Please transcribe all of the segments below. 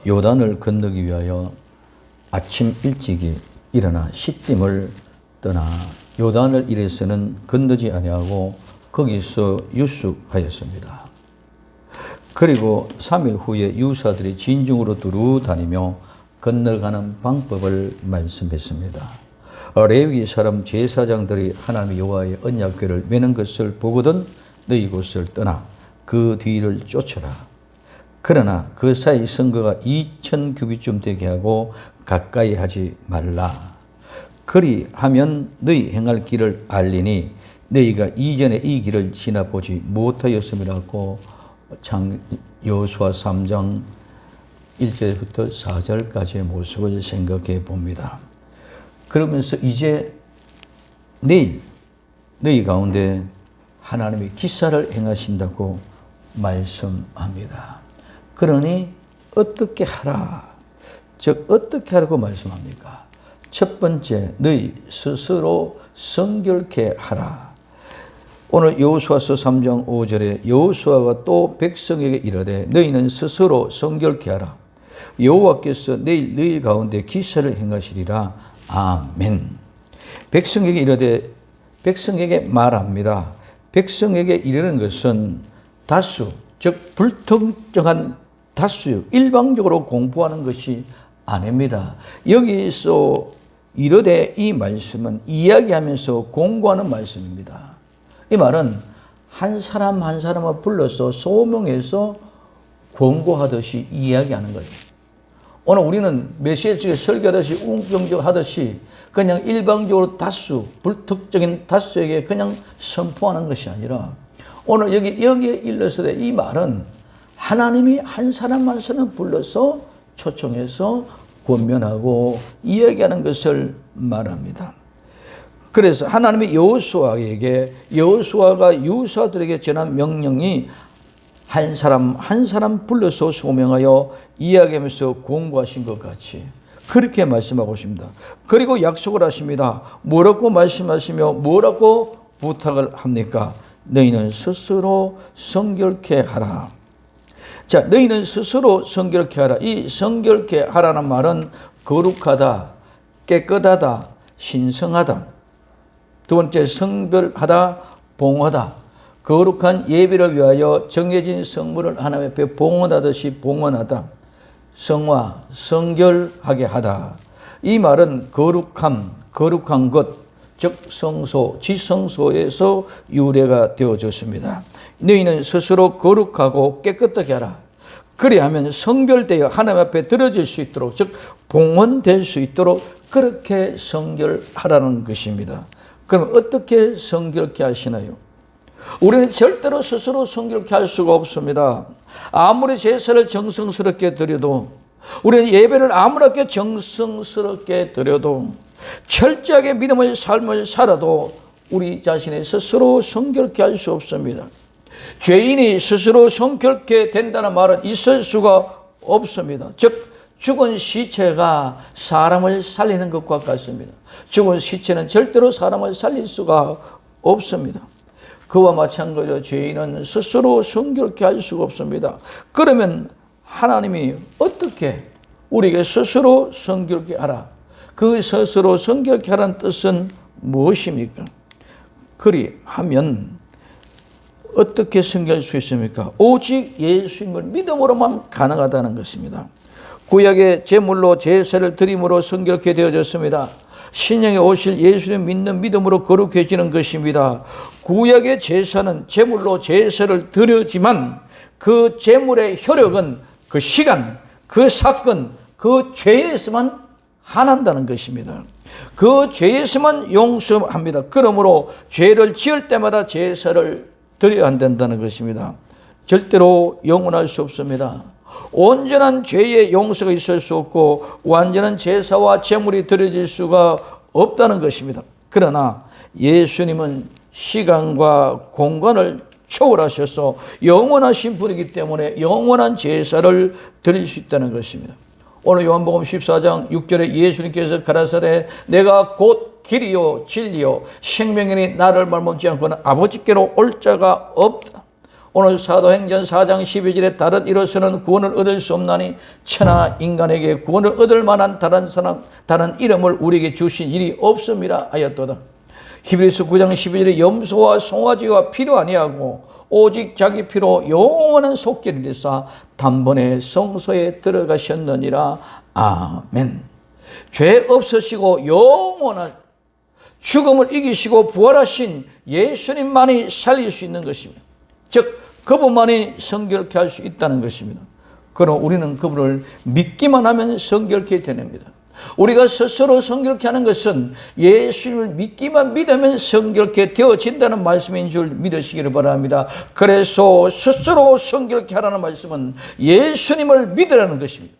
요단을 건너기 위하여 아침 일찍이 일어나 시딤을 떠나 요단을 이래서는 건너지 아니하고 거기서 유숙하였습니다. 그리고 3일 후에 유사들이 진중으로 두루 다니며 건너가는 방법을 말씀했습니다. 레위 사람 제사장들이 하나님 여호와의 언약궤를 메는 것을 보거든 너희 곳을 떠나 그 뒤를 쫓으라. 그러나 그 사이 성거가 2000 규빗쯤 되게 하고 가까이 하지 말라. 그리하면 너희 행할 길을 알리니 너희가 이전에 이 길을 지나보지 못하였음이라고 여호수아 3장 1절부터 4절까지의 모습을 생각해 봅니다. 그러면서 이제 내일 너희 가운데 하나님의 기사를 행하신다고 말씀합니다. 그러니 어떻게 하라. 즉 어떻게 하라고 말씀합니까? 첫 번째, 너희 스스로 성결케 하라. 오늘 여호수아서 3장 5절에 여호수아가 또 백성에게 이르되 너희는 스스로 성결케 하라. 여호와께서 내일 너희 가운데 기사를 행하시리라. 아멘. 백성에게 이르되 백성에게 말합니다. 백성에게 이르는 것은 다수, 즉 불특정한 다수, 일방적으로 공부하는 것이 아닙니다. 여기서 이르되 이 말씀은 이야기하면서 공부하는 말씀입니다. 이 말은 한 사람 한 사람을 불러서 소명해서 권고하듯이 이야기하는 거예요. 오늘 우리는 메시지에 설교하듯이 웅경적하듯이 그냥 일방적으로 다수, 불특정인 다수에게 그냥 선포하는 것이 아니라 오늘 여기에 일러서 이 말은 하나님이 한 사람 한 사람 불러서 초청해서 권면하고 이야기하는 것을 말합니다. 그래서 하나님이 여호수아가 유사들에게 전한 명령이 한 사람 한 사람 불러서 소명하여 이야기하면서 공부하신 것 같이 그렇게 말씀하고 있습니다. 그리고 약속을 하십니다. 뭐라고 말씀하시며 뭐라고 부탁을 합니까? 너희는 스스로 성결케 하라. 자, 너희는 스스로 성결케 하라. 이 성결케 하라는 말은 거룩하다, 깨끗하다, 신성하다. 두 번째, 성별하다, 봉헌하다. 거룩한 예배를 위하여 정해진 성물을 하나님 앞에 봉헌하듯이 봉헌하다. 성화, 성결하게 하다. 이 말은 거룩함, 거룩한 것, 즉 성소, 지성소에서 유래가 되어졌습니다. 너희는 스스로 거룩하고 깨끗하게 하라. 그리하면 성별되어 하나님 앞에 드려질 수 있도록, 즉 봉헌될 수 있도록 그렇게 성결하라는 것입니다. 그럼 어떻게 성결케 하시나요? 우리는 절대로 스스로 성결케 할 수가 없습니다. 아무리 제사를 정성스럽게 드려도, 우리는 예배를 아무렇게 정성스럽게 드려도, 철저하게 믿음의 삶을 살아도 우리 자신의 스스로 성결케 할 수 없습니다. 죄인이 스스로 성결케 된다는 말은 있을 수가 없습니다. 즉 죽은 시체가 사람을 살리는 것과 같습니다. 죽은 시체는 절대로 사람을 살릴 수가 없습니다. 그와 마찬가지로 죄인은 스스로 성결케 할 수가 없습니다. 그러면 하나님이 어떻게 우리에게 스스로 성결케 하라. 그 스스로 성결케 하라는 뜻은 무엇입니까? 그리하면 어떻게 성결할 수 있습니까? 오직 예수님을 믿음으로만 가능하다는 것입니다. 구약의 제물로 제사를 드림으로 성결케 되어졌습니다. 신약에 오실 예수님 믿는 믿음으로 거룩해지는 것입니다. 구약의 제사는 제물로 제사를 드려지만 그 제물의 효력은 그 시간, 그 사건, 그 죄에서만 한한다는 것입니다. 그 죄에서만 용서합니다. 그러므로 죄를 지을 때마다 제사를 드려야 한다는 것입니다. 절대로 영원할 수 없습니다. 온전한 죄의 용서가 있을 수 없고 완전한 제사와 제물이 드려질 수가 없다는 것입니다. 그러나 예수님은 시간과 공간을 초월하셔서 영원하신 분이기 때문에 영원한 제사를 드릴 수 있다는 것입니다. 오늘 요한복음 14장 6절에 예수님께서 가라사대 내가 곧 길이요 진리요 생명이니 나를 말멈지 않고는 아버지께로 올 자가 없다. 오늘 사도행전 4장 12절에 다른 이로서는 구원을 얻을 수 없나니 천하 인간에게 구원을 얻을 만한 다른 이름을 우리에게 주신 일이 없음이라 하였도다. 히브리서 9장 12절에 염소와 송아지가 필요 아니하고 오직 자기 피로 영원한 속죄를 이루사 단번에 성소에 들어가셨느니라. 아멘. 죄 없으시고 영원한 죽음을 이기시고 부활하신 예수님만이 살릴 수 있는 것입니다. 즉 그분만이 성결케 할 수 있다는 것입니다. 그럼 우리는 그분을 믿기만 하면 성결케 됩니다. 우리가 스스로 성결케 하는 것은 예수님을 믿으면 성결케 되어진다는 말씀인 줄 믿으시기를 바랍니다. 그래서 스스로 성결케 하라는 말씀은 예수님을 믿으라는 것입니다.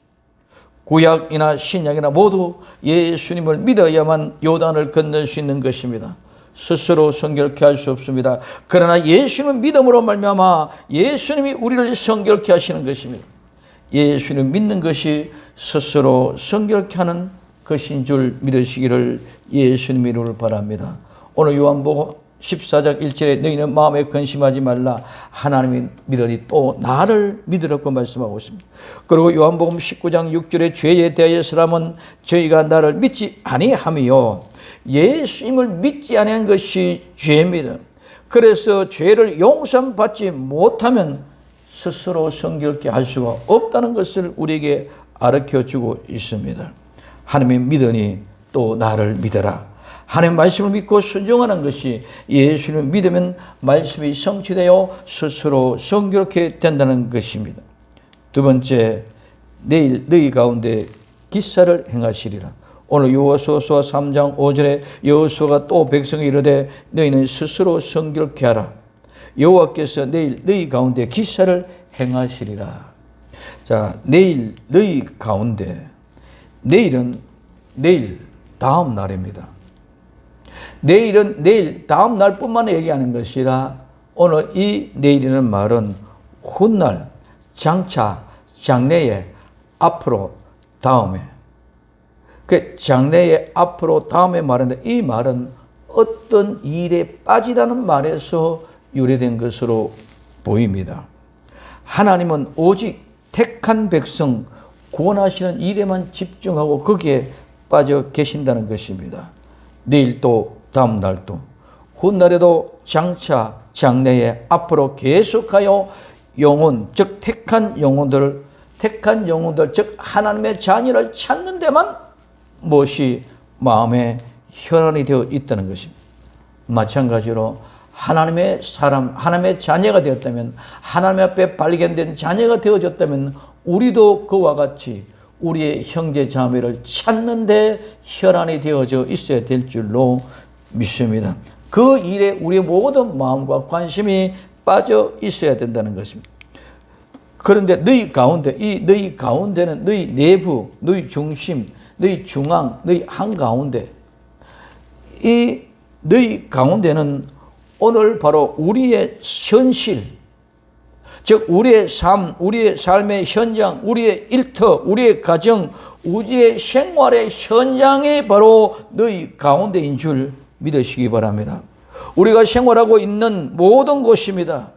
구약이나 신약이나 모두 예수님을 믿어야만 요단을 건널 수 있는 것입니다. 스스로 성결케 할 수 없습니다. 그러나 예수님을 믿음으로 말미암아 예수님이 우리를 성결케 하시는 것입니다. 예수님을 믿는 것이 스스로 성결케 하는 것인 줄 믿으시기를 예수님 이름으로 바랍니다. 오늘 요한복음 14장 1절에 너희는 마음에 근심하지 말라. 하나님이 믿으니 또 나를 믿으라고 말씀하고 있습니다. 그리고 요한복음 19장 6절에 죄에 대하여 사람은 저희가 나를 믿지 아니하며 예수님을 믿지 아니한 것이 죄입니다. 그래서 죄를 용서받지 못하면 스스로 성결케 할 수가 없다는 것을 우리에게 가르쳐주고 있습니다. 하나님의 믿으니 또 나를 믿어라. 하나님의 말씀을 믿고 순종하는 것이 예수님을 믿으면 말씀이 성취되어 스스로 성결케 된다는 것입니다. 두 번째, 내일 너희 가운데 기사를 행하시리라. 오늘 여호수아 3장 5절에 여호수아가 또 백성이 이르되 너희는 스스로 성결케 하라. 여호와께서 내일 너희 가운데 기사를 행하시리라. 자, 내일 너희 가운데, 내일은 내일 다음 날입니다. 내일은 내일 다음 날뿐만 얘기하는 것이라 오늘 이 내일이라는 말은 훗날, 장차, 장래에, 앞으로, 다음에. 그 장래에, 앞으로, 다음에 말하는데 이 말은 어떤 일에 빠지다는 말에서 유래된 것으로 보입니다. 하나님은 오직 택한 백성 구원하시는 일에만 집중하고 거기에 빠져 계신다는 것입니다. 내일 또 다음 날도 훗날에도 장차 장래에 앞으로 계속하여 영혼 즉 택한 영혼들 즉 하나님의 자녀를 찾는 데만 무엇이 마음에 혈안이 되어 있다는 것입니다. 마찬가지로 하나님의 사람, 하나님의 자녀가 되었다면, 하나님 앞에 발견된 자녀가 되어졌다면 우리도 그와 같이 우리의 형제 자매를 찾는 데 혈안이 되어져 있어야 될 줄로 믿습니다. 그 일에 우리의 모든 마음과 관심이 빠져 있어야 된다는 것입니다. 그런데 너희 가운데, 이 너희 가운데는 너희 내부, 너희 중심, 너희 중앙, 너희 한가운데, 이 너희 가운데는 오늘 바로 우리의 현실, 즉 우리의 삶, 우리의 삶의 현장, 우리의 일터, 우리의 가정, 우리의 생활의 현장이 바로 너희 가운데인 줄 믿으시기 바랍니다. 우리가 생활하고 있는 모든 곳입니다.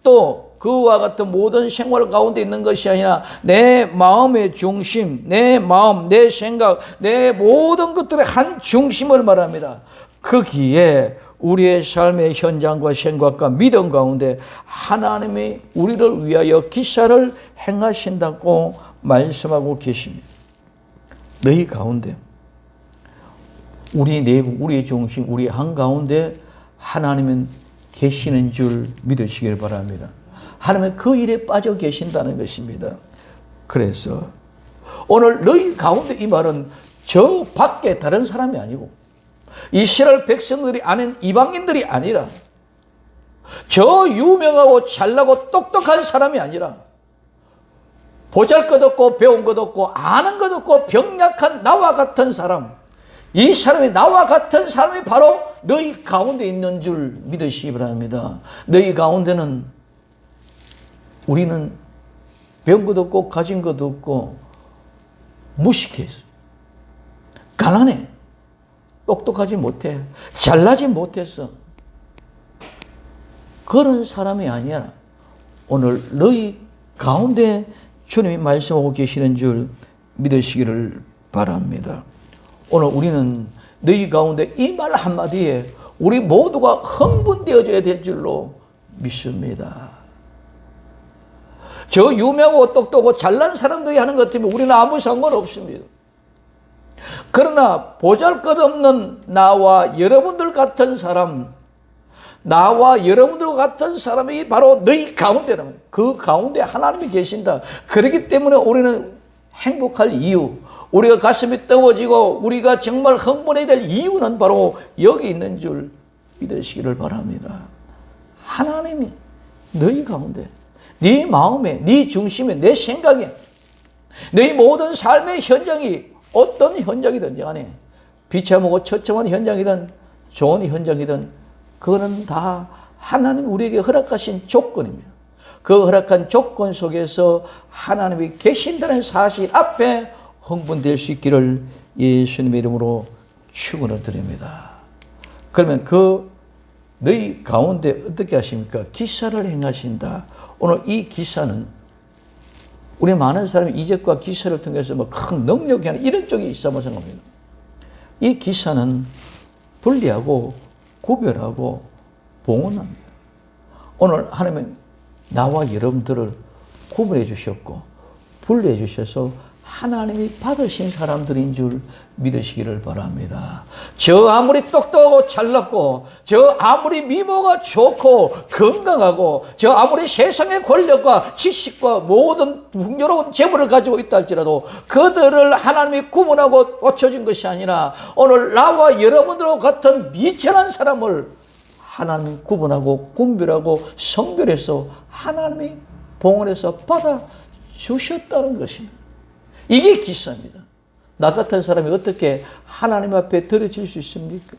또 그와 같은 모든 생활 가운데 있는 것이 아니라 내 마음의 중심, 내 마음, 내 생각, 내 모든 것들의 한 중심을 말합니다. 거기에 우리의 삶의 현장과 생각과 믿음 가운데 하나님이 우리를 위하여 기사를 행하신다고 말씀하고 계십니다. 너희 가운데, 우리 내부, 우리의 중심, 우리 한가운데 하나님은 계시는 줄 믿으시길 바랍니다. 하나님은 그 일에 빠져 계신다는 것입니다. 그래서 오늘 너희 가운데 이 말은 저 밖에 다른 사람이 아니고 이스라엘 백성들이 아는 이방인들이 아니라 저 유명하고 잘나고 똑똑한 사람이 아니라 보잘것없고 배운 것 없고 아는 것 없고 병약한 나와 같은 사람, 이 사람이 나와 같은 사람이 바로 너희 가운데 있는 줄 믿으시기 바랍니다. 너희 가운데는 우리는 배운 것 없고 가진 것 없고 무식해서 가난해, 똑똑하지 못해, 잘나지 못해서 그런 사람이 아니라 오늘 너희 가운데 주님이 말씀하고 계시는 줄 믿으시기를 바랍니다. 오늘 우리는 너희 가운데 이 말 한마디에 우리 모두가 흥분되어져야 될 줄로 믿습니다. 저 유명하고 똑똑하고 잘난 사람들이 하는 것 때문에 우리는 아무 상관없습니다. 그러나 보잘것없는 나와 여러분들 같은 사람, 나와 여러분들 같은 사람이 바로 너희 가운데라는 거예요. 그 가운데 하나님이 계신다. 그렇기 때문에 우리는 행복할 이유, 우리가 가슴이 뜨거워지고 우리가 정말 흥분해야 될 이유는 바로 여기 있는 줄 믿으시기를 바랍니다. 하나님이 너희 가운데, 네 마음에, 네 중심에, 내 생각에, 너희 모든 삶의 현장이 어떤 현장이든지 간에 비참하고 처참한 현장이든 좋은 현장이든 그거는 다 하나님 우리에게 허락하신 조건입니다. 그 허락한 조건 속에서 하나님이 계신다는 사실 앞에 흥분될 수 있기를 예수님의 이름으로 축원을 드립니다. 그러면 그 너희 가운데 어떻게 하십니까? 기사를 행하신다. 오늘 이 기사는 우리 많은 사람이 이적과 기사를 통해서 뭐 큰 능력이 하는 이런 쪽이 있다고 생각합니다. 이 기사는 분리하고 구별하고 봉헌합니다. 오늘 하나님은 나와 여러분들을 구분해 주셨고 분리해 주셔서 하나님이 받으신 사람들인 줄 믿으시기를 바랍니다. 저 아무리 똑똑하고 잘났고 저 아무리 미모가 좋고 건강하고 저 아무리 세상의 권력과 지식과 모든 풍요로운 재물을 가지고 있다 할지라도 그들을 하나님이 구분하고 꽂혀준 것이 아니라 오늘 나와 여러분들과 같은 미천한 사람을 하나님이 구분하고 분별하고 성별해서 하나님이 봉헌해서 받아주셨다는 것입니다. 이게 기사입니다. 나 같은 사람이 어떻게 하나님 앞에 드려질 수 있습니까?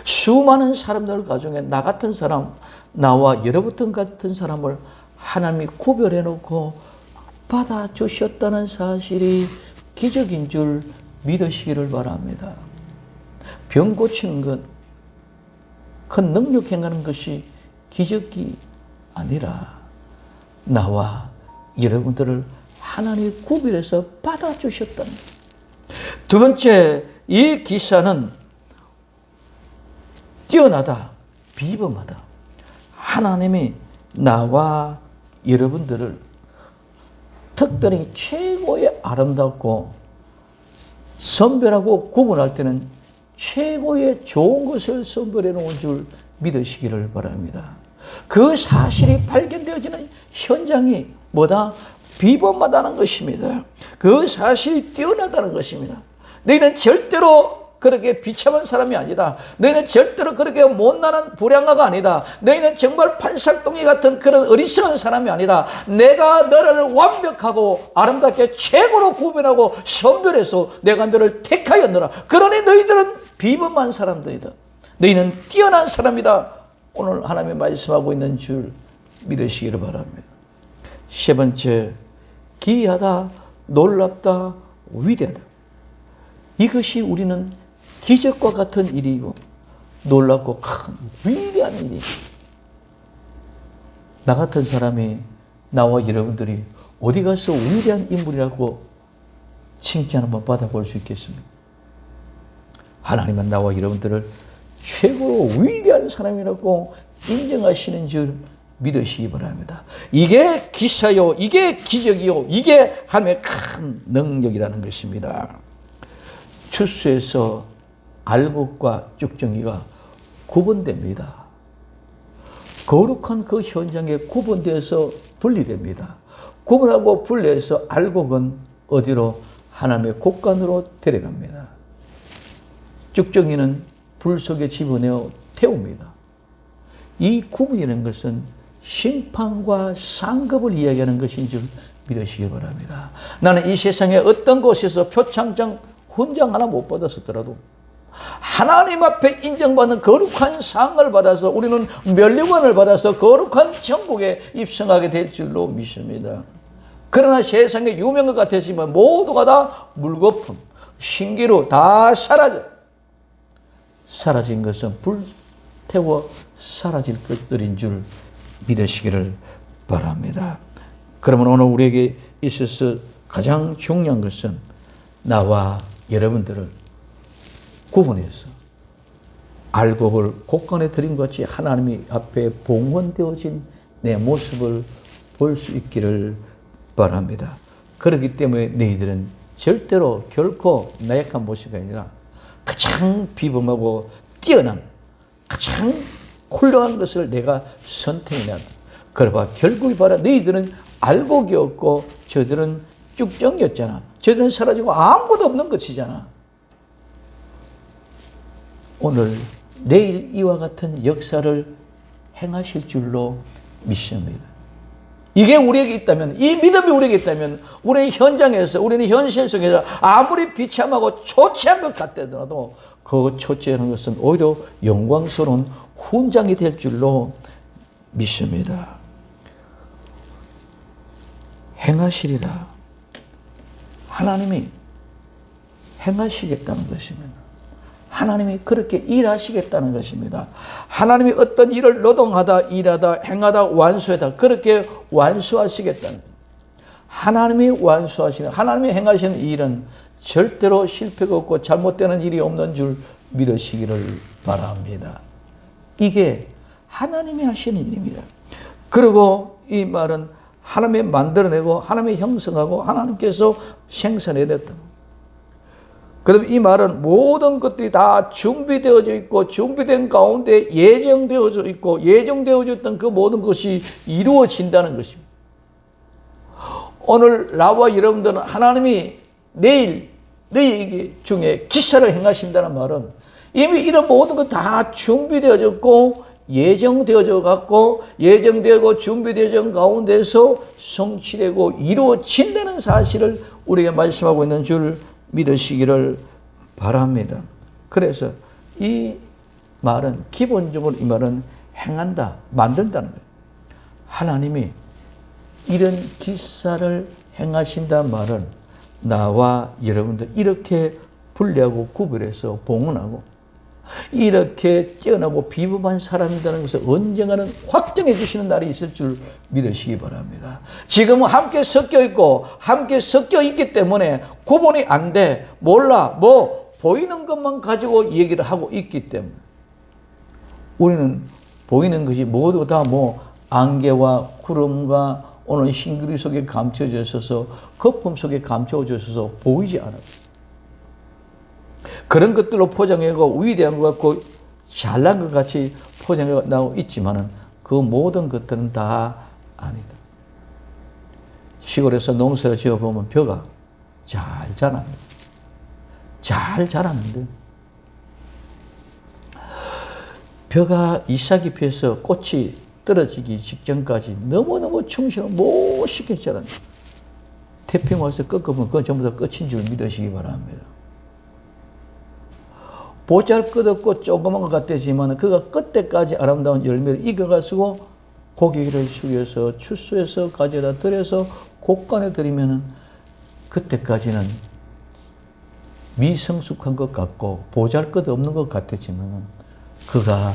수많은 사람들 가중에 나 같은 사람, 나와 여러분 같은 사람을 하나님이 구별해 놓고 받아주셨다는 사실이 기적인 줄 믿으시기를 바랍니다. 병 고치는 것, 큰 능력 행하는 것이 기적이 아니라 나와 여러분들을 하나님이 구별해서 받아주셨다는 거예요. 두 번째, 이 기사는 뛰어나다, 비범하다. 하나님이 나와 여러분들을 특별히 최고의 아름답고 선별하고 구분할 때는 최고의 좋은 것을 선별해 놓은 줄 믿으시기를 바랍니다. 그 사실이 발견되어지는 현장이 뭐다? 비범하다는 것입니다. 그 사실이 뛰어나다는 것입니다. 너희는 절대로 그렇게 비참한 사람이 아니다. 너희는 절대로 그렇게 못난한 불량아가 아니다. 너희는 정말 판살동이 같은 그런 어리석은 사람이 아니다. 내가 너를 완벽하고 아름답게 최고로 구별하고 선별해서 내가 너를 택하였노라. 그러니 너희들은 비범한 사람들이다. 너희는 뛰어난 사람이다. 오늘 하나님이 말씀하고 있는 줄 믿으시기를 바랍니다. 세 번째, 기이하다, 놀랍다, 위대하다. 이것이 우리는 기적과 같은 일이고 놀랍고 큰 위대한 일이고 나 같은 사람이 나와 여러분들이 어디 가서 위대한 인물이라고 칭찬 한번 받아볼 수 있겠습니까? 하나님은 나와 여러분들을 최고로 위대한 사람이라고 인정하시는 줄 믿으시기 바랍니다. 이게 기사요, 이게 기적이요, 이게 하나님의 큰 능력이라는 것입니다. 추수에서 알곡과 쭉정이가 구분됩니다. 거룩한 그 현장에 구분되어서 분리됩니다. 구분하고 분리해서 알곡은 어디로? 하나님의 곳간으로 데려갑니다. 쭉정이는 불 속에 집어넣어 태웁니다. 이 구분이라는 것은 심판과 상급을 이야기하는 것인 줄 믿으시기 바랍니다. 나는 이 세상에 어떤 곳에서 표창장, 훈장 하나 못 받았었더라도 하나님 앞에 인정받는 거룩한 상을 받아서 우리는 면류관을 받아서 거룩한 천국에 입성하게 될 줄로 믿습니다. 그러나 세상에 유명한 것 같았지만 모두가 다 물거품, 신기루 다 사라진 것은 불태워 사라질 것들인 줄 믿으시기를 바랍니다. 그러면 오늘 우리에게 있어서 가장 중요한 것은 나와 여러분들을 구분해서 알곡을 곡간에 들인 것 같이 하나님이 앞에 봉헌되어진 내 모습을 볼 수 있기를 바랍니다. 그렇기 때문에 너희들은 절대로 결코 나약한 모습이 아니라 가장 비범하고 뛰어난 가장 훌륭한 것을 내가 선택해야 한다. 그러봐 결국이 바로 너희들은 알곡이었고 저들은 쭉정이었잖아. 저들은 사라지고 아무것도 없는 것이잖아. 오늘 내일 이와 같은 역사를 행하실 줄로 믿습니다. 이게 우리에게 있다면, 이 믿음이 우리에게 있다면 우리는 현장에서, 우리는 현실 속에서 아무리 비참하고 초췌한 것 같더라도 그 초췌한 것은 오히려 영광스러운 훈장이 될 줄로 믿습니다. 행하시리라. 하나님이 행하시겠다는 것입니다. 하나님이 그렇게 일하시겠다는 것입니다. 하나님이 어떤 일을 노동하다, 일하다, 행하다, 완수하다 그렇게 완수하시겠다는 것입니다. 하나님이 완수하시는, 하나님이 행하시는 일은 절대로 실패가 없고 잘못되는 일이 없는 줄 믿으시기를 바랍니다. 이게 하나님이 하시는 일입니다. 그리고 이 말은 하나님이 만들어내고 하나님이 형성하고 하나님께서 생산해냈다. 그럼 이 말은 모든 것들이 다 준비되어져 있고 준비된 가운데 예정되어져 있고 예정되어졌던 그 모든 것이 이루어진다는 것입니다. 오늘 나와 여러분들은 하나님이 내일 너희 중에 기사를 행하신다는 말은 이미 이런 모든 것 다 준비되어졌고 예정되어져 갖고 예정되고 준비되어진 가운데서 성취되고 이루어진다는 사실을 우리에게 말씀하고 있는 줄 믿으시기를 바랍니다. 그래서 이 말은 기본적으로 이 말은 행한다, 만든다는 거예요. 하나님이 이런 기사를 행하신다는 말은 나와 여러분들 이렇게 분리하고 구별해서 봉헌하고 이렇게 뛰어나고 비범한 사람이라는 것을 언젠가는 확정해 주시는 날이 있을 줄 믿으시기 바랍니다. 지금은 함께 섞여 있고 함께 섞여 있기 때문에 구분이 안 돼. 몰라. 뭐 보이는 것만 가지고 얘기를 하고 있기 때문에 우리는 보이는 것이 모두 다 뭐 안개와 구름과 오늘 흰구리 속에 감춰져 있어서 거품 속에 감춰져 있어서 보이지 않아요. 그런 것들로 포장하고 위대한 것 같고 잘난 것 같이 포장하고 있지만은 그 모든 것들은 다 아니다. 시골에서 농사를 지어보면 벼가 잘 자랍니다. 잘 자라는데 벼가 잎사귀 펴서 꽃이 떨어지기 직전까지 너무너무 충실하고 멋있게 자랍니다. 태평 와서 꺾어보면 그건 전부 다 끝인 줄 믿으시기 바랍니다. 보잘것없고 조그만 것 같지만 그가 끝때까지 아름다운 열매를 익어가지고 고기를 숙여서 추수해서 가져다 들여서 곡간에 들이면은 그때까지는 미성숙한 것 같고 보잘것없는 것 같았지만 그가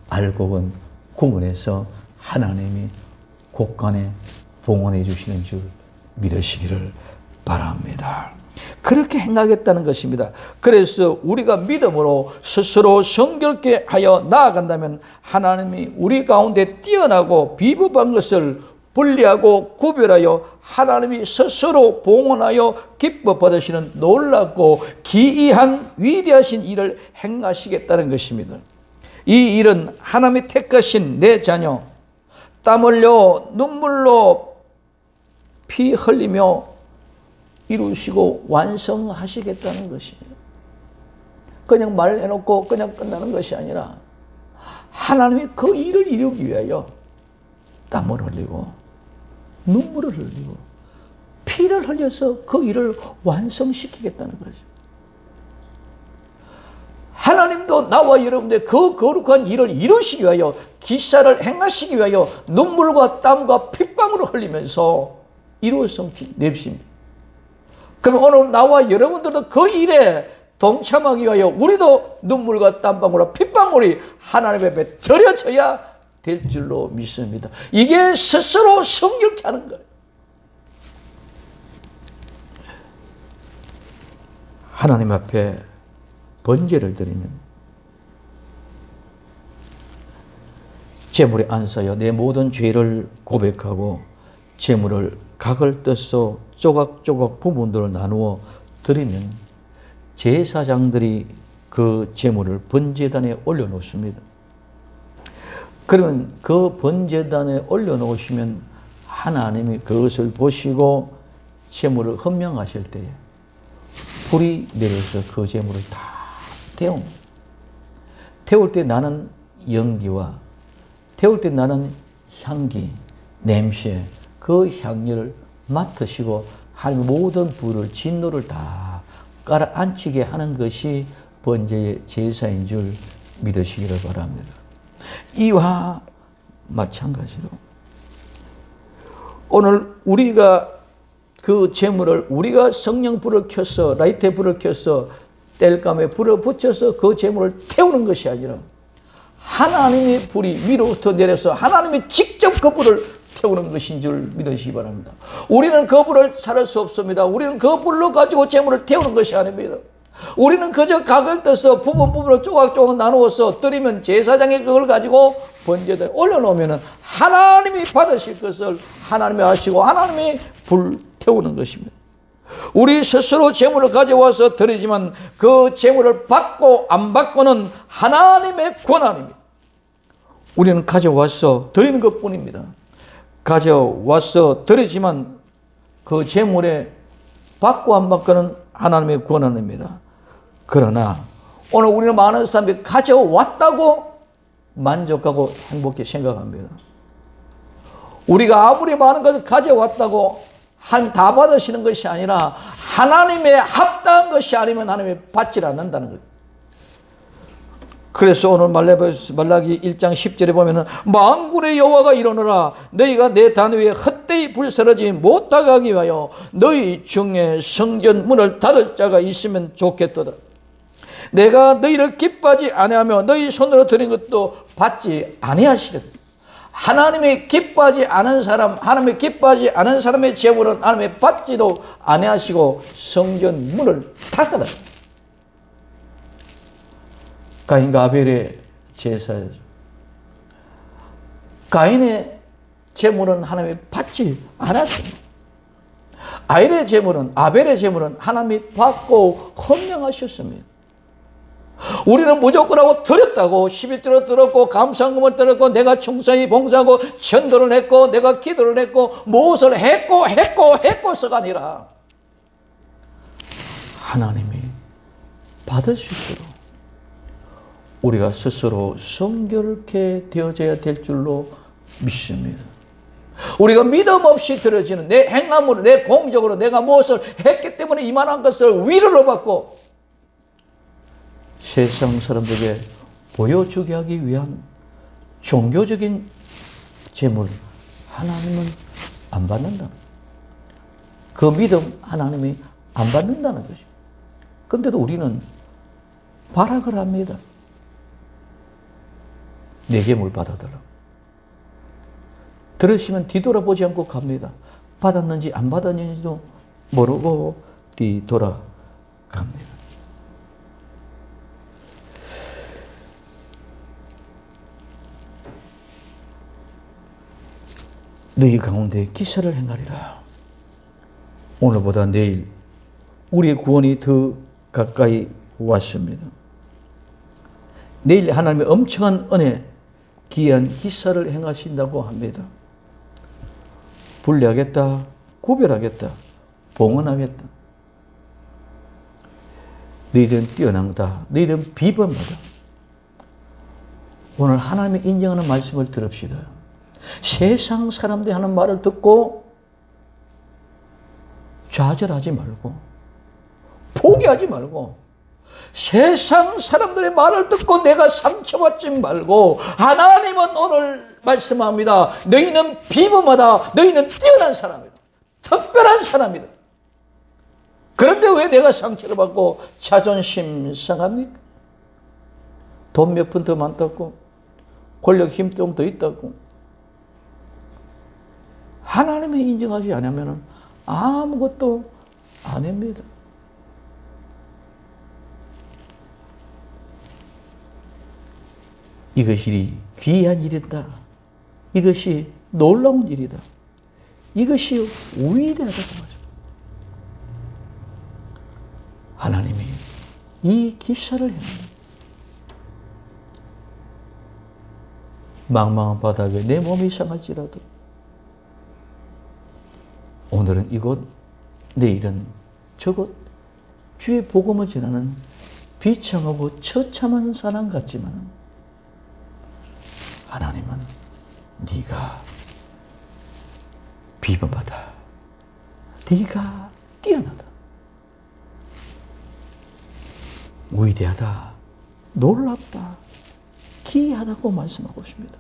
알곡은 구분해서 하나님이 곡간에 봉헌해 주시는 줄 믿으시기를 바랍니다. 그렇게 행하겠다는 것입니다. 그래서 우리가 믿음으로 스스로 성결케 하여 나아간다면 하나님이 우리 가운데 뛰어나고 비범한 것을 분리하고 구별하여 하나님이 스스로 봉헌하여 기뻐 받으시는 놀랍고 기이한 위대하신 일을 행하시겠다는 것입니다. 이 일은 하나님이 택하신 내 자녀 땀 흘려 눈물로 피 흘리며 이루시고 완성하시겠다는 것입니다. 그냥 말해놓고 그냥 끝나는 것이 아니라 하나님이 그 일을 이루기 위하여 땀을 흘리고 눈물을 흘리고 피를 흘려서 그 일을 완성시키겠다는 것입니다. 하나님도 나와 여러분들 그 거룩한 일을 이루시기 위하여 기사를 행하시기 위하여 눈물과 땀과 핏방울을 흘리면서 이루어서 내십니다. 그럼 오늘 나와 여러분들도 그 일에 동참하기 위하여 우리도 눈물과 땀방울과 핏방울이 하나님 앞에 드려져야 될 줄로 믿습니다. 이게 스스로 성결케 하는 거예요. 하나님 앞에 번제를 드리면 제물에 안사여 내 모든 죄를 고백하고 제물을 각을 떠서 조각조각 부분들을 나누어 드리면 제사장들이 그 제물을 번제단에 올려놓습니다. 그러면 그 번제단에 올려놓으시면 하나님이 그것을 보시고 제물을 헌명하실 때에 불이 내려서 그 제물을 다 태웁니다. 태울 때 나는 연기와 태울 때 나는 향기, 냄새, 그 향기를 맡으시고 하나님 모든 불을, 진노를 다 깔아앉히게 하는 것이 번제의 제사인 줄 믿으시기를 바랍니다. 이와 마찬가지로 오늘 우리가 그 제물을 우리가 성령 불을 켜서 라이트에 불을 켜서 땔감에 불을 붙여서 그 제물을 태우는 것이 아니라 하나님의 불이 위로부터 내려서 하나님이 직접 그 불을 태우는 것인 줄 믿으시기 바랍니다. 우리는 그 불을 살을 수 없습니다. 우리는 그 불로 가지고 제물을 태우는 것이 아닙니다. 우리는 그저 각을 떠서 부분부분으로 조각조각 나누어서 드리면 제사장이 그걸 가지고 번제단에 올려놓으면 하나님이 받으실 것을 하나님이 아시고 하나님이 불 태우는 것입니다. 우리 스스로 제물을 가져와서 드리지만 그 제물을 받고 안 받고는 하나님의 권한입니다. 우리는 가져와서 드리는 것뿐입니다. 가져와서 드리지만 그 제물에 받고 안 받고는 하나님의 권한입니다. 그러나 오늘 우리는 많은 사람들이 가져왔다고 만족하고 행복히 생각합니다. 우리가 아무리 많은 것을 가져왔다고 하나님 다 받으시는 것이 아니라 하나님의 합당한 것이 아니면 하나님이 받지 않는다는 거예요. 그래서 오늘 말라기 1장 10절에 보면은 만군의 여호와가 이르노라 너희가 내 단 위에 헛되이 불사르지 못하게 하기 위하여 너희 중에 성전 문을 닫을 자가 있으면 좋겠도다. 내가 너희를 기뻐하지 아니하며 너희 손으로 드린 것도 받지 아니하시리라. 하나님이 기뻐하지 않은 사람, 하나님이 기뻐하지 않은 사람의 제물은 하나님이 받지도 아니하시고 성전 문을 닫아라. 가인과 아벨의 제사죠. 가인의 제물은 하나님이 받지 않았습니다. 아벨의 제물은 하나님이 받고 헌명하셨습니다. 우리는 무조건 하고 드렸다고 11조를 들었고 감사금을 들었고 내가 충성히 봉사하고 전도를 했고 내가 기도를 했고 무엇을 했고서가 아니라 하나님이 받으실수록 우리가 스스로 성결케 되어져야 될 줄로 믿습니다. 우리가 믿음 없이 드려지는 내 행함으로 내 공적으로 내가 무엇을 했기 때문에 이만한 것을 위로를 받고 세상 사람들에게 보여주게 하기 위한 종교적인 제물 하나님은 안 받는다. 그 믿음 하나님이 안 받는다는 것이죠. 그런데도 우리는 발악을 합니다. 내 제물 받아들라. 들으시면 뒤돌아보지 않고 갑니다. 받았는지 안 받았는지도 모르고 뒤돌아갑니다. 너희 가운데 기사를 행하리라. 오늘보다 내일 우리의 구원이 더 가까이 왔습니다. 내일 하나님의 엄청난 은혜, 귀한 기사를 행하신다고 합니다. 분리하겠다, 구별하겠다, 봉헌하겠다. 너희들은 뛰어난다, 너희들은 비범하다. 오늘 하나님이 인정하는 말씀을 들읍시다. 세상 사람들이 하는 말을 듣고 좌절하지 말고 포기하지 말고 세상 사람들의 말을 듣고 내가 상처받지 말고 하나님은 오늘 말씀합니다. 너희는 비범하다. 너희는 뛰어난 사람이다. 특별한 사람이다. 그런데 왜 내가 상처를 받고 자존심 상합니까? 돈 몇 푼 더 많다고 권력 힘 좀 더 있다고. 하나님이 인정하지 않으면 아무것도 안 합니다. 이것이 귀한 일이다. 이것이 놀라운 일이다. 이것이 위대하다고 말합니다. 하나님이 이 기사를 했습니다. 망망한 바닥에 내 몸이 상할지라도 오늘은 이곳, 내일은 저곳, 주의 복음을 전하는 비참하고 처참한 사람 같지만 하나님은 네가 비범하다. 네가 뛰어나다. 위대하다. 놀랍다. 기이하다고 말씀하고 있습니다.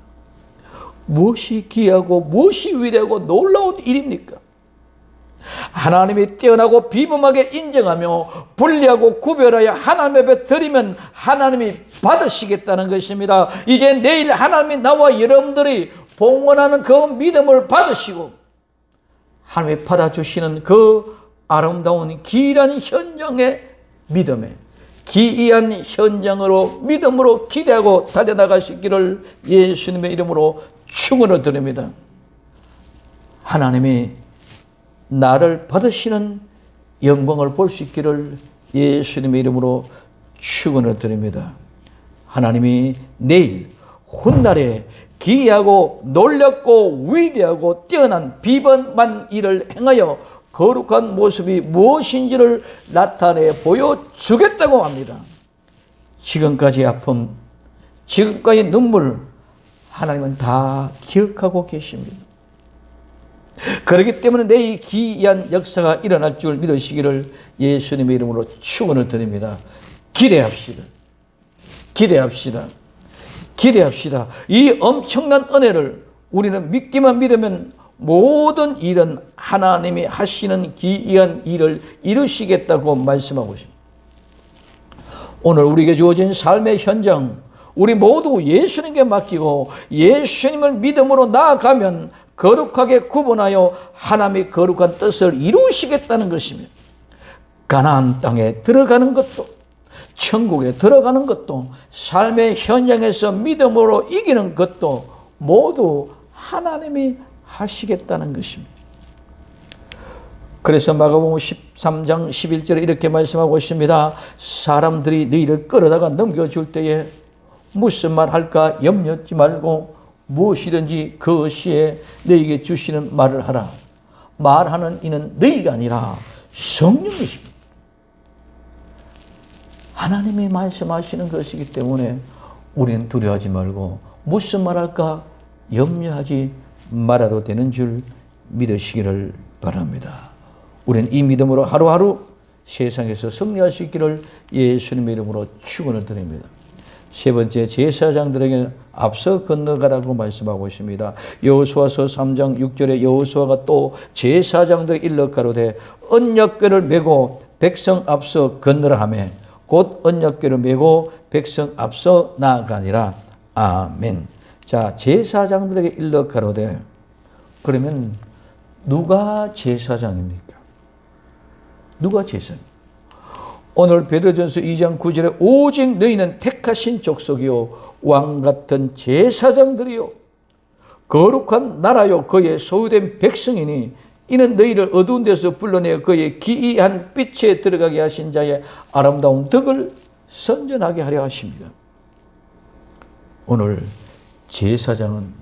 무엇이 기이하고 무엇이 위대하고 놀라운 일입니까? 하나님이 뛰어나고 비범하게 인정하며 분리하고 구별하여 하나님 앞에 드리면 하나님이 받으시겠다는 것입니다. 이제 내일 하나님이 나와 여러분들이 봉헌하는 그 믿음을 받으시고 하나님이 받아주시는 그 아름다운 기이한 현장의 믿음에 기이한 현장으로 믿음으로 기대하고 달려나가시기를 예수님의 이름으로 축원을 드립니다. 하나님이 나를 받으시는 영광을 볼 수 있기를 예수님의 이름으로 축원을 드립니다. 하나님이 내일 훗날에 기이하고 놀랍고 위대하고 뛰어난 비범한 일을 행하여 거룩한 모습이 무엇인지를 나타내 보여주겠다고 합니다. 지금까지의 아픔, 지금까지의 눈물 하나님은 다 기억하고 계십니다. 그렇기 때문에 내 이 기이한 역사가 일어날 줄 믿으시기를 예수님의 이름으로 축원을 드립니다. 기대합시다. 기대합시다. 기대합시다. 이 엄청난 은혜를 우리는 믿기만 믿으면 모든 일은 하나님이 하시는 기이한 일을 이루시겠다고 말씀하고 있습니다. 오늘 우리에게 주어진 삶의 현장, 우리 모두 예수님께 맡기고 예수님을 믿음으로 나아가면 거룩하게 구분하여 하나님의 거룩한 뜻을 이루시겠다는 것입니다. 가나안 땅에 들어가는 것도 천국에 들어가는 것도 삶의 현장에서 믿음으로 이기는 것도 모두 하나님이 하시겠다는 것입니다. 그래서 마가복음 13장 11절에 이렇게 말씀하고 있습니다. 사람들이 너희를 끌어다가 넘겨줄 때에 무슨 말 할까 염려하지 말고 무엇이든지 그 시에 너희에게 주시는 말을 하라. 말하는 이는 너희가 아니라 성령이십니다. 하나님이 말씀하시는 것이기 때문에 우리는 두려워하지 말고 무슨 말 할까 염려하지 말아도 되는 줄 믿으시기를 바랍니다. 우리는 이 믿음으로 하루하루 세상에서 승리할 수 있기를 예수님의 이름으로 축원을 드립니다. 세 번째, 제사장들에게 앞서 건너가라고 말씀하고 있습니다. 여호수아서 3장 6절에 여호수아가 또 제사장들에게 일러 가로되 언약궤를 메고 백성 앞서 건너라 하매 곧 언약궤를 메고 백성 앞서 나아가니라. 아멘. 자, 제사장들에게 일러 가로되, 그러면 누가 제사장입니까? 누가 제사장? 오늘 베드로전서 2장 9절에 오직 너희는 택하신 족속이요 왕같은 제사장들이요 거룩한 나라요 그의 소유된 백성이니 이는 너희를 어두운 데서 불러내어 그의 기이한 빛에 들어가게 하신 자의 아름다운 덕을 선전하게 하려 하십니다. 오늘 제사장은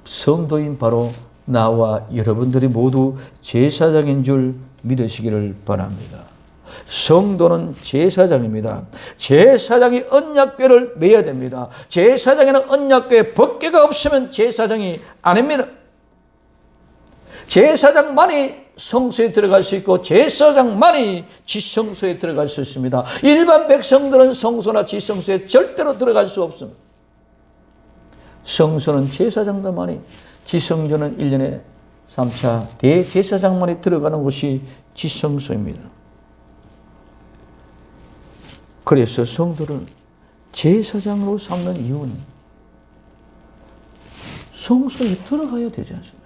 성도인 바로 나와 여러분들이 모두 제사장인 줄 믿으시기를 바랍니다. 성도는 제사장입니다. 제사장이 언약궤를 메야 됩니다. 제사장에는 언약궤에 법궤가 없으면 제사장이 아닙니다. 제사장만이 성소에 들어갈 수 있고 제사장만이 지성소에 들어갈 수 있습니다. 일반 백성들은 성소나 지성소에 절대로 들어갈 수 없습니다. 성소는 제사장들만이, 지성소는 1년에 3차 대제사장만이 들어가는 곳이 지성소입니다. 그래서 성도를 제사장으로 삼는 이유는 성소에 들어가야 되지 않습니까?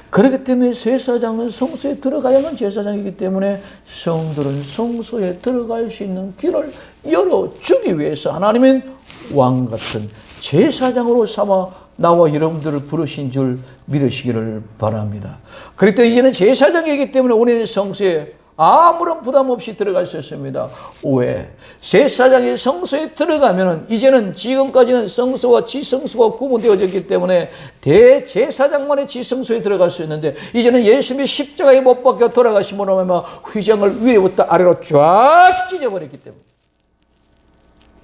그렇기 때문에 제사장은 성소에 들어가야만 제사장이기 때문에 성들은 성소에 들어갈 수 있는 길을 열어주기 위해서 하나님은 왕 같은 제사장으로 삼아 나와 여러분들을 부르신 줄 믿으시기를 바랍니다. 그렇기 때문에 이제는 제사장이기 때문에 우리는 성소에 아무런 부담 없이 들어갈 수 있습니다. 왜? 제사장이 성소에 들어가면은 이제는 지금까지는 성소와 지성소가 구분되어졌기 때문에 대제사장만의 지성소에 들어갈 수 있는데 이제는 예수님이 십자가에 못 박혀 돌아가심으로 말미암아 휘장을 위에부터 아래로 쫙 찢어버렸기 때문에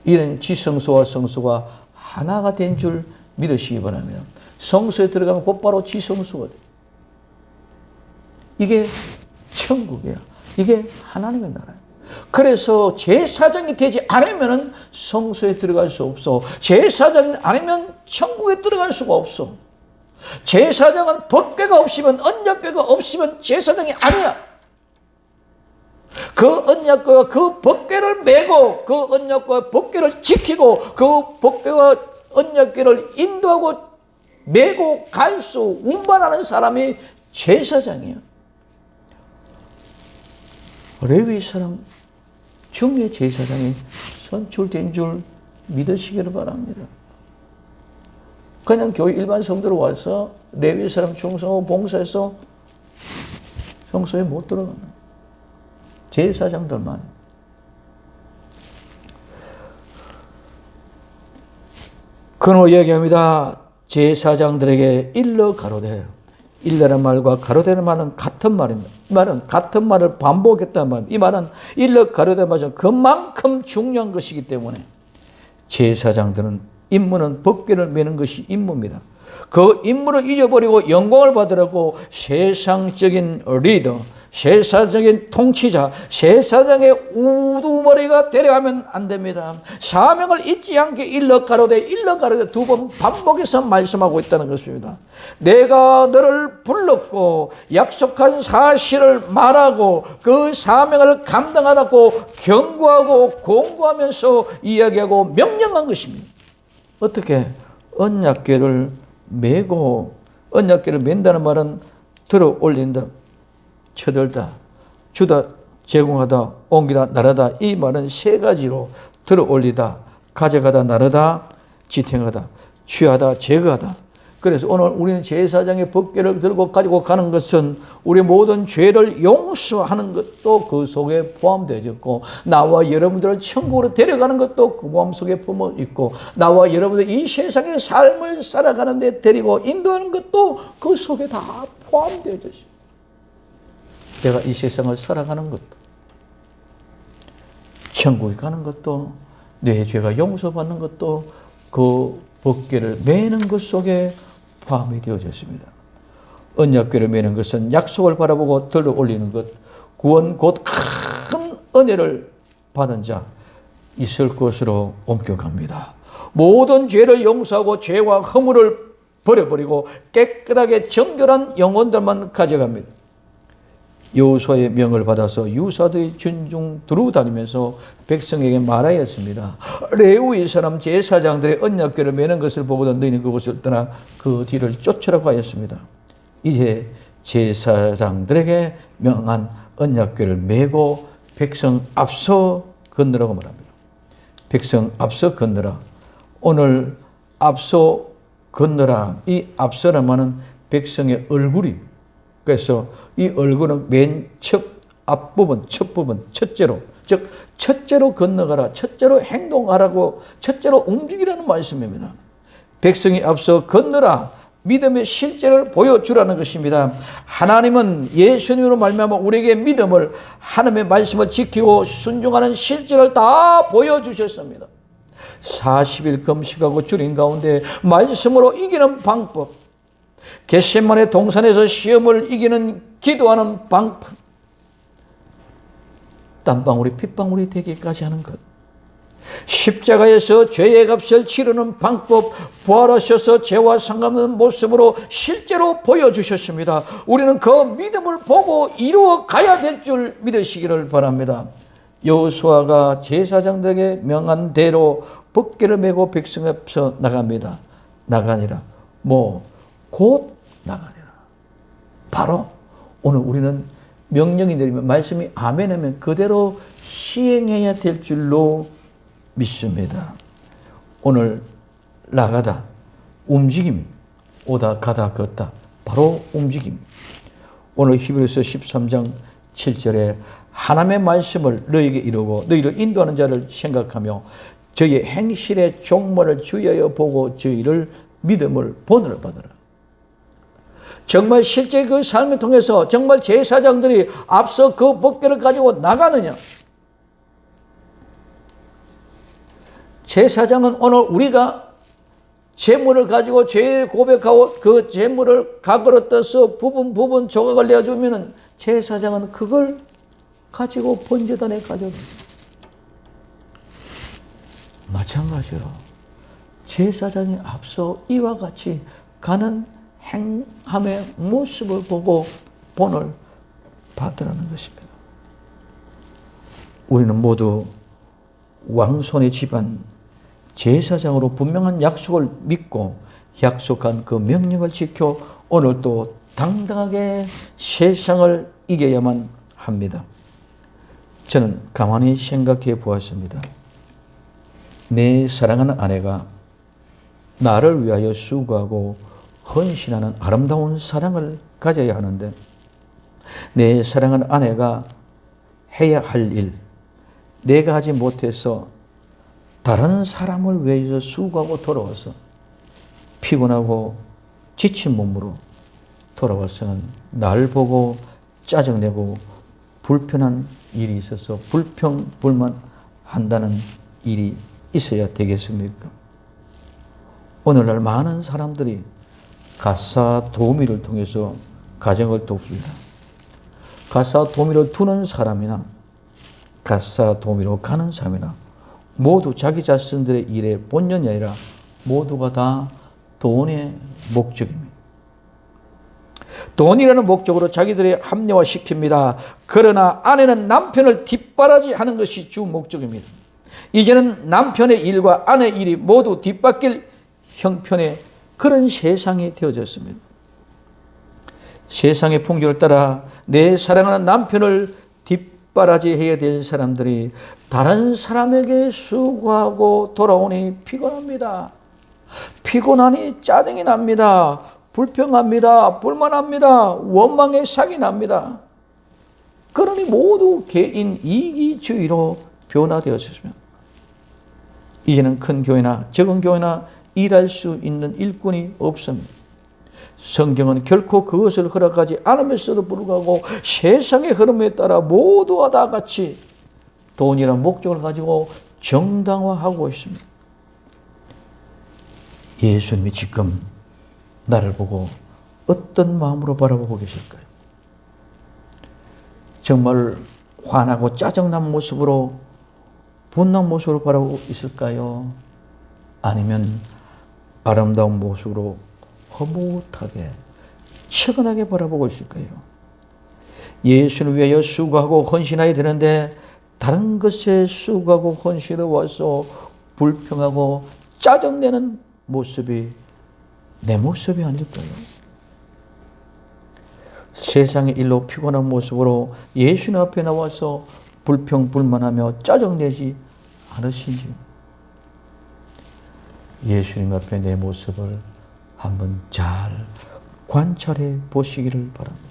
이는 지성소와 성소가 하나가 된 줄 믿으시기 바랍니다. 성소에 들어가면 곧바로 지성소가 돼요. 이게 천국이에요. 이게 하나님의 나라예요. 그래서 제사장이 되지 않으면 성소에 들어갈 수 없어. 제사장이 아니면 천국에 들어갈 수가 없어. 제사장은 법궤가 없으면 언약궤가 없으면 제사장이 아니야. 그 언약궤와 그 법궤를 메고 그 언약궤와 법궤를 지키고 그 법궤와 언약궤를 인도하고 메고 갈 수 운반하는 사람이 제사장이에요. 레위 사람 중에 제사장이 선출된 줄 믿으시기를 바랍니다. 그냥 교회 일반 성도로 와서 레위 사람 충성하고 봉사해서 성소에 못 들어가는 제사장들만. 그노 얘기합니다. 제사장들에게 일러 가로되. 일러라는 말과 가로되는 말은 같은 말입니다. 이 말은 같은 말을 반복했다는 말입니다. 이 말은 일러 가로되 말은 그만큼 중요한 것이기 때문에 제사장들은 임무는 법궤를 메는 것이 임무입니다. 그 임무를 잊어버리고 영광을 받으려고 세상적인 리더, 세상적인 통치자, 세상의 우두머리가 되려가면 안 됩니다. 사명을 잊지 않게 일러 가로되 두 번 반복해서 말씀하고 있다는 것입니다. 내가 너를 불렀고 약속한 사실을 말하고 그 사명을 감당하라고 경고하고 공고하면서 이야기하고 명령한 것입니다. 어떻게? 언약궤를 메고, 언약궤를 맨다는 말은 들어 올린다, 쳐들다, 주다, 제공하다, 옮기다, 나르다. 이 말은 세 가지로 들어 올리다, 가져가다, 나르다, 지탱하다, 취하다, 제거하다. 그래서 오늘 우리는 제사장의 법궤를 들고 가지고 가는 것은 우리 모든 죄를 용서하는 것도 그 속에 포함되어 있고, 나와 여러분들을 천국으로 데려가는 것도 그 포함 속에 품어 있고, 나와 여러분들 이 세상의 삶을 살아가는 데 데리고 인도하는 것도 그 속에 다 포함되어 있어요. 내가 이 세상을 살아가는 것도, 천국에 가는 것도, 내 죄가 용서받는 것도 그 법궤를 메는 것 속에 포함이 되어졌습니다. 언약궤를 메는 것은 약속을 바라보고 들어 올리는 것, 구원 곧 큰 은혜를 받은 자 있을 것으로 옮겨갑니다. 모든 죄를 용서하고 죄와 허물을 버려버리고 깨끗하게 정결한 영혼들만 가져갑니다. 여호수아의 명을 받아서 유사들이 준중 두루 다니면서 백성에게 말하였습니다. 레위 사람 제사장들의 언약궤를 메는 것을 보고도 너희는 그곳을 떠나 그 뒤를 쫓으라고 하였습니다. 이제 제사장들에게 명한 언약궤를 메고 백성 앞서 건너라고 말합니다. 백성 앞서 건너라. 오늘 앞서 건너라. 이 앞서란 말은 백성의 얼굴입니다. 그래서 이 얼굴은 맨 앞부분, 첫 부분, 첫째로, 즉 첫째로 건너가라, 첫째로 행동하라고, 첫째로 움직이라는 말씀입니다. 백성이 앞서 건너라, 믿음의 실제를 보여주라는 것입니다. 하나님은 예수님으로 말미암아 우리에게 믿음을, 하나님의 말씀을 지키고 순종하는 실제를 다 보여주셨습니다. 40일 금식하고 주린 가운데 말씀으로 이기는 방법, 겟세마네 동산에서 시험을 이기는 기도하는 방법, 땀방울이 핏방울이 되기까지 하는 것, 십자가에서 죄의 값을 치르는 방법, 부활하셔서 죄와 상관없는 모습으로 실제로 보여주셨습니다. 우리는 그 믿음을 보고 이루어 가야 될 줄 믿으시기를 바랍니다. 여호수아가 제사장들에게 명한 대로 법궤를 메고 백성 앞서 나갑니다. 나가니라. 곧 나가리라. 바로 오늘 우리는 명령이 내리면 말씀이 아멘하면 그대로 시행해야 될 줄로 믿습니다. 오늘 나가다 움직임, 오다 가다 걷다 바로 움직임. 오늘 히브리서 13장 7절에 하나님의 말씀을 너희에게 이루고 너희를 인도하는 자를 생각하며 저희의 행실의 종말을 주의하여 보고 저희를 믿음을 본을 받으라. 정말 실제 그 삶을 통해서 정말 제사장들이 앞서 그 법궤를 가지고 나가느냐? 제사장은 오늘 우리가 재물을 가지고 죄를 고백하고 그 재물을 각으로 떠서 부분 조각을 내주면은 제사장은 그걸 가지고 번제단에 가져갑니다. 마찬가지로 제사장이 앞서 이와 같이 가는 행함의 모습을 보고 본을 받으라는 것입니다. 우리는 모두 왕손의 집안 제사장으로 분명한 약속을 믿고 약속한 그 명령을 지켜 오늘 또 당당하게 세상을 이겨야만 합니다. 저는 가만히 생각해 보았습니다. 내 사랑하는 아내가 나를 위하여 수고하고 헌신하는 아름다운 사랑을 가져야 하는데 내 사랑하는 아내가 해야 할 일, 내가 하지 못해서 다른 사람을 위해서 수고하고 돌아와서 피곤하고 지친 몸으로 돌아와서는 날 보고 짜증내고 불편한 일이 있어서 불평불만한다는 일이 있어야 되겠습니까? 오늘날 많은 사람들이 가사 도우미를 통해서 가정을 돕습니다. 가사 도우미를 두는 사람이나 가사 도우미로 가는 사람이나 모두 자기 자신들의 일의 본연이 아니라 모두가 다 돈의 목적입니다. 돈이라는 목적으로 자기들이 합리화시킵니다. 그러나 아내는 남편을 뒷바라지하는 것이 주 목적입니다. 이제는 남편의 일과 아내의 일이 모두 뒷바뀔 형편의 그런 세상이 되어졌습니다. 세상의 풍조를 따라 내 사랑하는 남편을 뒷바라지해야 될 사람들이 다른 사람에게 수고하고 돌아오니 피곤합니다. 피곤하니 짜증이 납니다. 불평합니다. 불만합니다. 원망의 삭이 납니다. 그러니 모두 개인 이기주의로 변화되었습니다. 이제는 큰 교회나 적은 교회나 일할 수 있는 일꾼이 없습니다. 성경은 결코 그것을 허락하지 않으면서도 불구하고 세상의 흐름에 따라 모두가 다 같이 돈이라는 목적을 가지고 정당화하고 있습니다. 예수님이 지금 나를 보고 어떤 마음으로 바라보고 계실까요? 정말 화나고 짜증난 모습으로 분노한 모습으로 바라보고 있을까요? 아니면 아름다운 모습으로 허무하게 측은하게 바라보고 있을까요? 예수를 위하여 수고하고 헌신해야 되는데 다른 것에 수고하고 헌신해 와서 불평하고 짜증내는 모습이 내 모습이 아닐까요? 세상의 일로 피곤한 모습으로 예수님 앞에 나와서 불평불만하며 짜증내지 않으신지 예수님 앞에 내 모습을 한번 잘 관찰해 보시기를 바랍니다.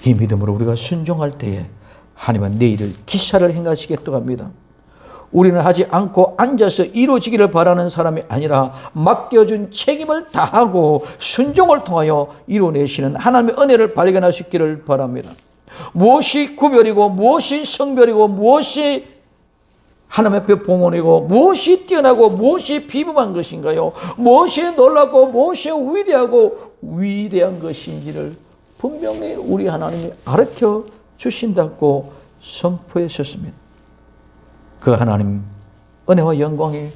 이 믿음으로 우리가 순종할 때에 하나님은 내일을 기사를 행하시겠다고 합니다. 우리는 하지 않고 앉아서 이루어지기를 바라는 사람이 아니라 맡겨준 책임을 다하고 순종을 통하여 이루어내시는 하나님의 은혜를 발견하시기를 바랍니다. 무엇이 구별이고 무엇이 성별이고 무엇이 하나님 앞에 봉헌이고 무엇이 뛰어나고 무엇이 비범한 것인가요? 무엇이 놀랍고 무엇이 위대하고 위대한 것인지를 분명히 우리 하나님이 가르쳐 주신다고 선포하셨습니다. 그 하나님 은혜와 영광이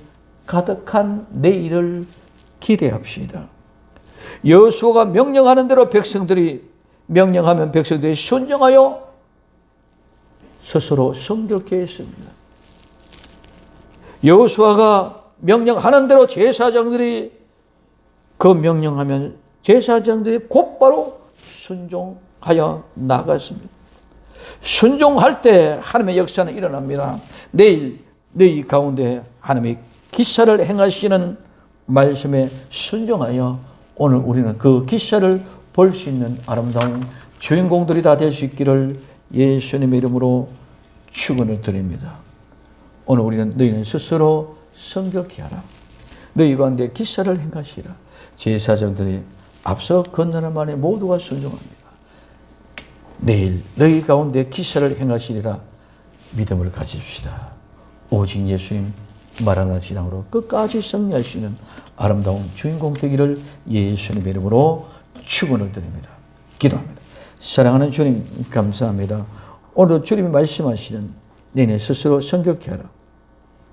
가득한 내일을 기대합시다. 여호수아가 명령하는 대로 백성들이 명령하면 백성들이 순종하여 스스로 성결케 했습니다. 여호수아가 명령하는 대로 제사장들이 그 명령하면 제사장들이 곧바로 순종하여 나갔습니다. 순종할 때 하나님의 역사는 일어납니다. 내일 너희 가운데 하나님의 기사를 행하시는 말씀에 순종하여 오늘 우리는 그 기사를 볼 수 있는 아름다운 주인공들이 다 될 수 있기를 예수님의 이름으로 축원을 드립니다. 오늘 우리는 너희는 스스로 성결케 하라. 너희 가운데 기사를 행하시라. 제사장들이 앞서 건너는 말에 모두가 순종합니다. 내일 너희 가운데 기사를 행하시리라 믿음을 가집시다. 오직 예수님 마라나 신앙으로 끝까지 승리할 수 있는 아름다운 주인공 되기를 예수님의 이름으로 축원을 드립니다. 기도합니다. 사랑하는 주님 감사합니다. 오늘 주님이 말씀하시는 너희는 스스로 성결케 하라.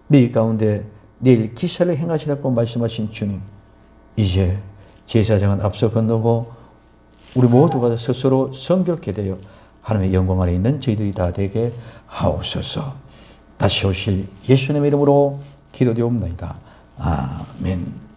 너희 가운데 내일 기사를 행하시라고 말씀하신 주님, 이제 제사장은 앞서 건너고 우리 모두가 스스로 성결케 되어 하나님의 영광 안에 있는 저희들이 다 되게 하옵소서. 다시 오실 예수님의 이름으로 기도되옵나이다. 아멘.